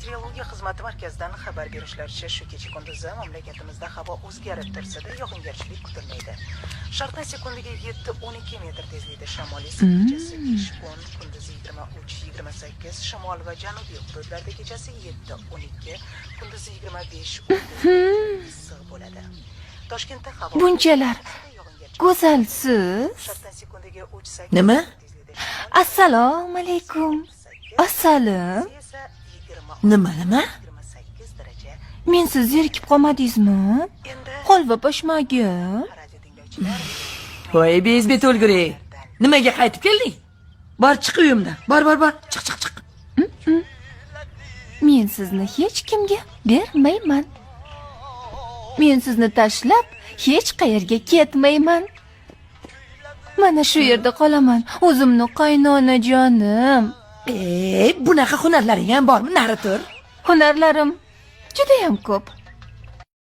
Meteorologiya xizmati markazidan xabar berishlaricha, shu kecha kunduzi mamlakatimizda havo o'zgarib tursa-da, yog'ingarchilik kutilmaydi. Sharqdan sekundiga 7-12 metr tezlikda shamol esib, kechasi 5-10, kunduzi 23-28, shimol va janubiy hududlarda kechasi 7-12, kunduzi 25-30 issiq bo'ladi. Toshkentda havo Bunchalar go'zalsiz. Sharqdan sekundiga 3-8 Nima? Assalomu alaykum. Assalom. Nima? Men siz zerikib qolmadingizmi? Holva pashmagim. Voy, bezbet o'lguri. Nimaga qaytib kelding? Bor chiq uyimdan. Bor. Chiq. Men sizni hech kimga bermayman. Men sizni tashlab hech qayerga ketmayman. Mana shu yerda qolaman, o'zimni qaynonajonim. Bunaqa hunarlaring ham bormi? Nari tur. Hunarlarim juda ham ko'p.